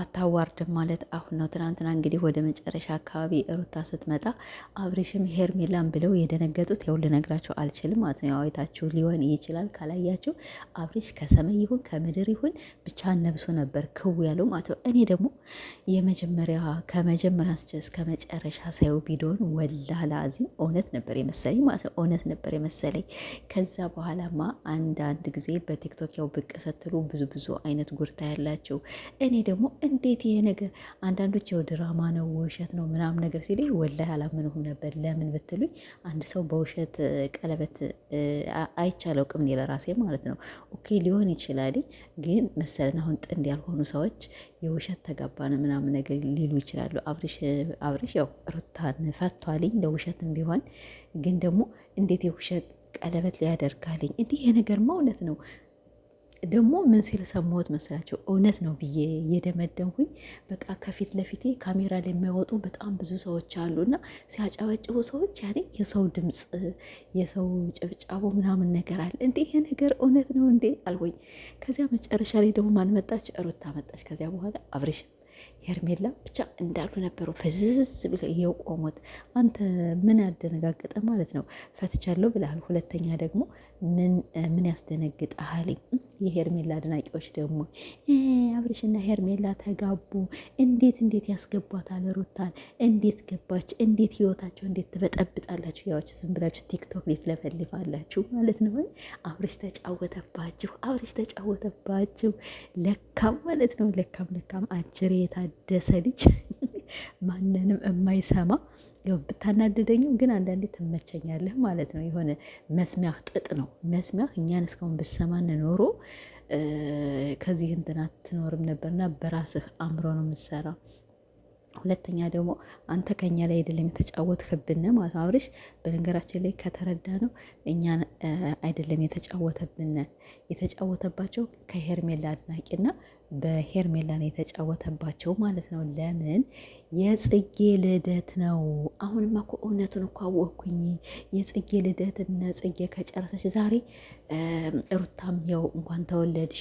አታዋርድም ማለት አሁን ነው። ትናንትና እንግዲህ ወደ መጨረሻ አካባቢ ሩታ ስትመጣ አብርሽም ሄርሜላን ብለው የደነገጡት ያው ልነግራቸው አልችልም ማለት ነው። አይታችሁ ሊሆን ይችላል። ካላያችሁ አብርሽ ከሰማይ ይሁን ከምድር ይሁን ብቻ ነብሶ ነበር ክው ያለው ማለት ነው። እኔ ደግሞ ከመጀመሪያ እስከ መጨረሻ ሳየው ቪዲዮን ወላሂ አዚም እውነት ነበር የመሰለኝ ማለት ነው። እውነት ነበር የመሰለኝ። ከዛ በኋላማ አንዳንድ ጊዜ በቲክቶክ ያው ብቅ ስትሉ ብዙ አይነት ጉርታ ያላቸው እኔ ደግሞ እንዴት ይሄ ነገር አንዳንዶች ያው ድራማ ነው ውሸት ነው ምናምን ነገር ሲለኝ ወላሂ አላምንሁም ነበር። ለምን ብትሉኝ አንድ ሰው በውሸት ቀለበት አይቻለው ቅም ለራሴ ማለት ነው። ኦኬ ሊሆን ይችላል፣ ግን መሰለን አሁን ጥንድ ያልሆኑ ሰዎች የውሸት ተጋባን ምናምን ነገር ሊሉ ይችላሉ። አብርሽ ያው ሩታን ፈቷልኝ ለውሸትም ቢሆን ግን ደግሞ እንዴት የውሸት ቀለበት ሊያደርጋልኝ እንዲህ ይሄ ነገርማ እውነት ነው። ደግሞ ምን ሲል ሰማሁት መሰላቸው? እውነት ነው ብዬ የደመደምኩኝ በቃ ከፊት ለፊቴ ካሜራ ላይ የሚያወጡ በጣም ብዙ ሰዎች አሉና ሲያጨበጭቡ ሰዎች ያኔ የሰው ድምፅ የሰው ጭብጫቦ ምናምን ነገር አለ። እንዴ ይሄ ነገር እውነት ነው እንዴ አልሆኝ። ከዚያ መጨረሻ ላይ ደግሞ ማን መጣች? ሩታ መጣች። ከዚያ በኋላ አብርሽ ሄርሜላ ብቻ እንዳሉ ነበሩ ፍዝዝ ብለው እየቆሙት። አንተ ምን ያደነጋገጠ ማለት ነው? ፈትቻለሁ ብለሃል። ሁለተኛ ደግሞ ምን ያስደነግጠሃል? የሄርሜላ አድናቂዎች ደግሞ አብርሽና ሄርሜላ ተጋቡ፣ እንዴት ያስገቧታል ሩታን፣ እንዴት ገባች፣ እንዴት ህይወታቸው እንዴት ትበጠብጣላችሁ? ያዎች ዝም ብላችሁ ቲክቶክ ሊትለፈልፋላችሁ ማለት ነው። አብርሽ ተጫወተባችሁ ለካም ማለት ነው። ለካም አጅሬ የታደሰ ልጅ ማንንም የማይሰማ ያው ብታናደደኝም ግን አንዳንዴ ትመቸኛለህ ማለት ነው። የሆነ መስሚያህ ጥጥ ነው መስሚያህ። እኛን እስካሁን ብሰማን ኖሮ ከዚህ እንትን አትኖርም ነበርና በራስህ አእምሮ ነው የምትሰራ። ሁለተኛ ደግሞ አንተ ከኛ ላይ አይደለም የተጫወትክብን ማለት ነው። አብርሽ በነገራችን ላይ ከተረዳ ነው እኛን አይደለም የተጫወተባቸው ከሄርሜላ አድናቂና በሄርሜላ ነው የተጫወተባቸው ማለት ነው። ለምን? የጽጌ ልደት ነው። አሁንማ እኮ እውነቱን እኮ አወቅኩኝ። የጽጌ ልደት እነ ጽጌ ከጨረሰች ዛሬ ሩታም ያው እንኳን ተወለድሽ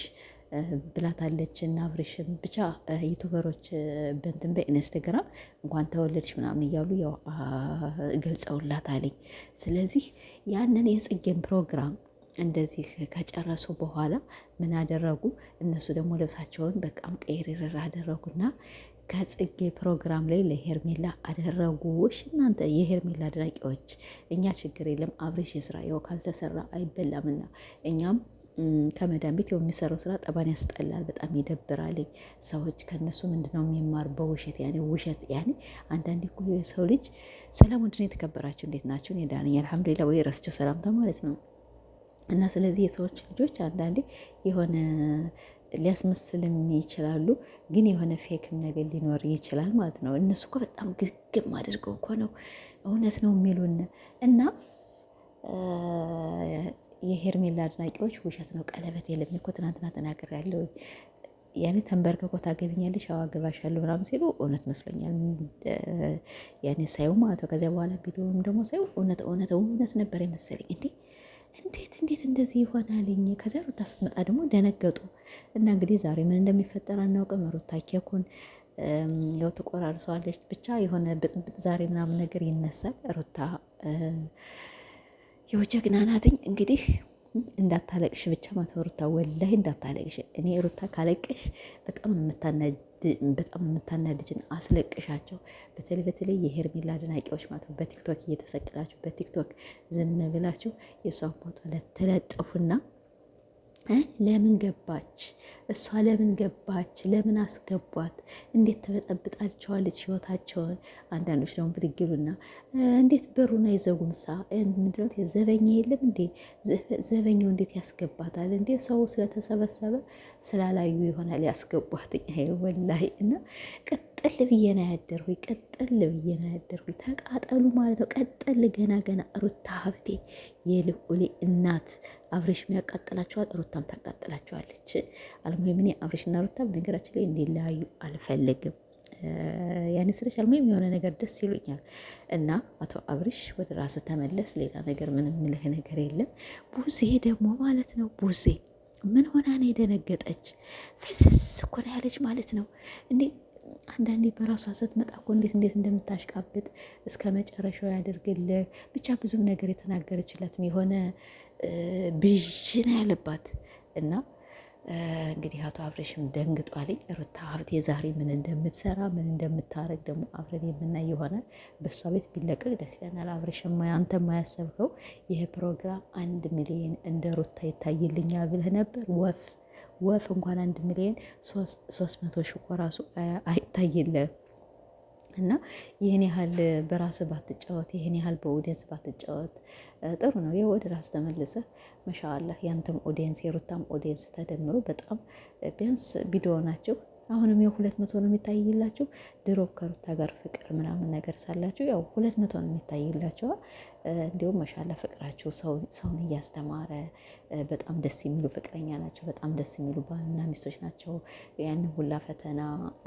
ብላታለች እና አብርሽም ብቻ ዩቱበሮች በእንትን በኢንስታግራም እንኳን ተወለድሽ ምናምን እያሉ ያው ገልጸውላታለኝ። ስለዚህ ያንን የጽጌን ፕሮግራም እንደዚህ ከጨረሱ በኋላ ምን አደረጉ? እነሱ ደግሞ ልብሳቸውን በጣም ቀይርር አደረጉና ከጽጌ ፕሮግራም ላይ ለሄርሜላ አደረጉ። እሺ እናንተ የሄርሜላ አድናቂዎች እኛ ችግር የለም አብርሽ ስራ ያው ካልተሰራ አይበላምና እኛም ከመዳን ቤት የሚሰራው ስራ ጠባን ያስጠላል፣ በጣም ይደብራል። ሰዎች ከነሱ ምንድነው የሚማር? በውሸት ውሸት አንዳንዴ እኮ የሰው ልጅ ሰላም ምንድነው? የተከበራችሁ እንዴት ናችሁ? እኔ ደህና ነኝ አልሐምዱሊላህ። ወይ ረስቸው ሰላምታ ማለት ነው። እና ስለዚህ የሰዎች ልጆች አንዳንዴ የሆነ ሊያስመስልም ይችላሉ፣ ግን የሆነ ፌክም ነገር ሊኖር ይችላል ማለት ነው። እነሱ እኮ በጣም ግግም አድርገው እኮ ነው እውነት ነው የሚሉን እና የሄርሜላ አድናቂዎች ውሸት ነው ቀለበት የለም እኮ ትናንትና ተናግሬያለሁ። ተንበርክኮ ታገቢኛለሽ አዎ አገባሻለሁ ምናምን ሲሉ እውነት መስሎኛል ሳይው ማለት ነው። ከዚያ በኋላ ቪዲዮውም ደግሞ ሳይው እውነት ነበር የመሰለኝ። እንዴት እንደዚህ ይሆናልኝ? ከዚያ ሩታ ስትመጣ ደግሞ ደነገጡ እና እንግዲህ ዛሬ ምን እንደሚፈጠር አናውቅም። ሩታ ኬኩን ያው ትቆራርሰዋለች ብቻ የሆነ ብጥብጥ ዛሬ ምናምን ነገር ይነሳል። ሩታ ያው ጀግና ናትኝ እንግዲህ እንዳታለቅሽ ብቻ ማለት ሩታ ወላሂ እንዳታለቅሽ። እኔ ሩታ ካለቀሽ በጣም የምታናድጅን አስለቅሻቸው። በተለይ የሄርሜላ አድናቂዎች ማለት በቲክቶክ እየተሰቅላችሁ በቲክቶክ ዝም ብላችሁ የእሷን ፎቶ ለተለጠፉና ለምን ገባች እሷ ለምን ገባች? ለምን አስገቧት? እንዴት ትበጠብጣቸዋለች ህይወታቸውን? አንዳንዶች ደግሞ ብድግሉና እንዴት በሩን አይዘጉምሳ? ምንድነው ዘበኛ የለም እንዴ? ዘበኛው እንዴት ያስገባታል እንዴ? ሰው ስለተሰበሰበ ስላላዩ ይሆናል ያስገቧት። ወላሂ እና ቀጥል ብዬ ነው ያደርኩኝ። ተቃጠሉ ማለት ነው። ቀጥል ገና ሩታ ሀብቴ የልዑሌ እናት አብርሽም ያቃጥላቸዋል፣ ሩታም ታቃጥላቸዋለች። አልሙሂም እኔ አብርሽና ሩታ በነገራችን ላይ እንዲለያዩ አልፈልግም። ስለሽ አልሙሂም የሆነ ነገር ደስ ይሉኛል እና አቶ አብርሽ ወደ ራስ ተመለስ። ሌላ ነገር ምንም ምልህ ነገር የለም። ቡዜ ደግሞ ማለት ነው ቡዜ ምን ሆና ነው የደነገጠች? ፍስስ እኮ ነው ያለች ማለት ነው እንዴ! አንዳንዴ በራሷ ስትመጣ እኮ እንዴት እንደምታሽቃብጥ እስከ መጨረሻው ያደርግልህ። ብቻ ብዙም ነገር የተናገረችለትም የሆነ ብዥ ነው ያለባት እና እንግዲህ አቶ አብረሽም ደንግጧልኝ። ሩታ ሀብቴ ዛሬ ምን እንደምትሰራ ምን እንደምታረግ ደግሞ አብረን የምናይ ይሆናል። በእሷ ቤት ቢለቀቅ ደስ ይለናል። አብረሽም አንተ የማያሰብከው ይህ ፕሮግራም 1 ሚሊዮን እንደ ሩታ ይታይልኛል ብለህ ነበር። ወፍ እንኳን 1 ሚሊዮን 300 ሺህ እኮ ራሱ አይታይልህም። እና ይህን ያህል በራስ ባትጫወት፣ ይህን ያህል በኦዲየንስ ባትጫወት ጥሩ ነው። ይህ ወደ ራስ ተመልሰህ መሻአላህ ያንተም ኦዲየንስ የሩታም ኦዲየንስ ተደምሮ በጣም ቢያንስ ቪዲዮ ናቸው። አሁንም ያው 200 ነው የሚታይላቸው። ድሮ ከሩታ ጋር ፍቅር ምናምን ነገር ሳላቸው ያው 200 ነው የሚታይላቸው። እንዲሁም መሻላ ፍቅራቸው ሰውን እያስተማረ በጣም ደስ የሚሉ ፍቅረኛ ናቸው። በጣም ደስ የሚሉ ባልና ሚስቶች ናቸው። ያንን ሁላ ፈተና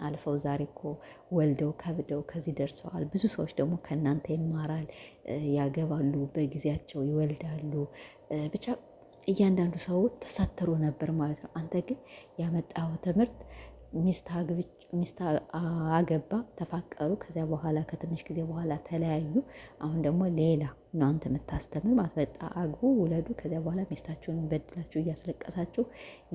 አልፈው ዛሬ እኮ ወልደው ከብደው ከዚህ ደርሰዋል። ብዙ ሰዎች ደግሞ ከእናንተ ይማራል፣ ያገባሉ፣ በጊዜያቸው ይወልዳሉ። ብቻ እያንዳንዱ ሰው ተሳትሮ ነበር ማለት ነው። አንተ ግን ያመጣው ትምህርት ሚስት አገባ፣ ተፋቀሩ። ከዚያ በኋላ ከትንሽ ጊዜ በኋላ ተለያዩ። አሁን ደግሞ ሌላ ነው አንተ የምታስተምር ማለት በቃ አግቡ፣ ውለዱ። ከዚያ በኋላ ሚስታችሁን በድላችሁ እያስለቀሳችሁ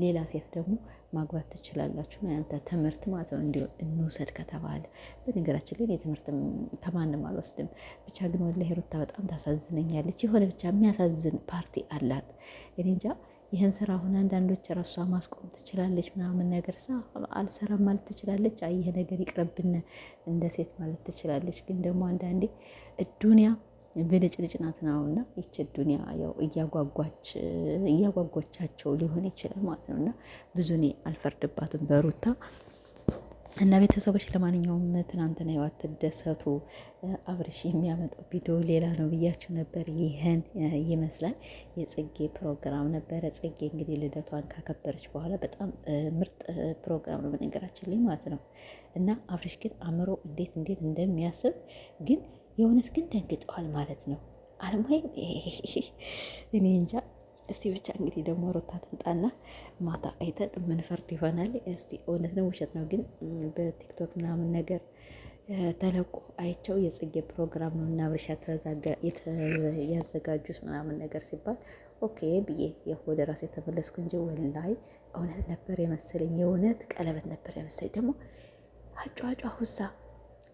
ሌላ ሴት ደግሞ ማግባት ትችላላችሁ ነው ያንተ ትምህርት ማለት ነው። እንዲሁ እንውሰድ ከተባለ በነገራችን ላይ የትምህርት ከማንም አልወስድም። ብቻ ግን ወላሂ ሩታ በጣም ታሳዝነኛለች። የሆነ ብቻ የሚያሳዝን ፓርቲ አላት። እኔ እንጃ ይህን ስራ አሁን አንዳንዶች ራሷ ማስቆም ትችላለች ምናምን ነገር አልሰራም ማለት ትችላለች። ይሄ ነገር ይቅርብን እንደ ሴት ማለት ትችላለች። ግን ደግሞ አንዳንዴ ዱንያ ብልጭልጭ ናት ነውና ይች ዱንያ ያው እያጓጓቻቸው ሊሆን ይችላል ማለት ነውና ብዙ እኔ አልፈርድባትም በሩታ እና ቤተሰቦች። ለማንኛውም ትናንትና ያው አትደሰቱ፣ አብርሽ የሚያመጣው ቪዲዮ ሌላ ነው ብያችሁ ነበር። ይህን ይመስላል የጽጌ ፕሮግራም ነበረ። ጽጌ እንግዲህ ልደቷን ካከበረች በኋላ በጣም ምርጥ ፕሮግራም ነው በነገራችን ላይ ማለት ነው። እና አብርሽ ግን አእምሮ እንዴት እንደሚያስብ ግን የእውነት ግን ደንግጠዋል ማለት ነው። አለማይም እኔ እንጃ። እስቲ ብቻ እንግዲህ ደግሞ ሩታ ትምጣና ማታ አይተን የምንፈርድ ይሆናል። እስቲ እውነት ነው ውሸት ነው ግን በቲክቶክ ምናምን ነገር ተለቆ አይቸው የጽጌ ፕሮግራም ነው እና አብርሽ ያዘጋጁት ምናምን ነገር ሲባል ኦኬ ብዬ ወደ ራሴ የተመለስኩ እንጂ ወላይ እውነት ነበር የመሰለኝ። የእውነት ቀለበት ነበር የመሰለኝ። ደግሞ አጫዋጫ ሁሳ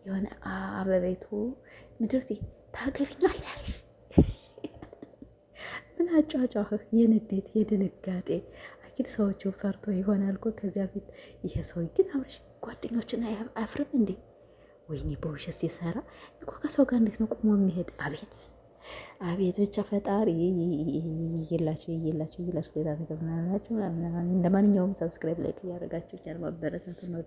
የሆነ አበቤቱ ምድርቴ ታገቢኛለሽ ምን አጫጫህ? የንዴት የድንጋጤ አኪድ ሰዎችን ፈርቶ ይሆናል እኮ ከዚያ ፊት። ይሄ ሰው ግን አብርሽ ጓደኞችን አያፍርም እንዴ? ወይኔ በውሸት ሲሰራ እኮ ከሰው ጋር እንዴት ነው ቁሞ የሚሄድ? አቤት አቤት ብቻ ፈጣሪ ይላችሁ ሌላ ነገር ምናላችሁ። ለማንኛውም ሰብስክራይብ ላይክ እያደረጋችሁ ቻናል ማበረታቱ ነው።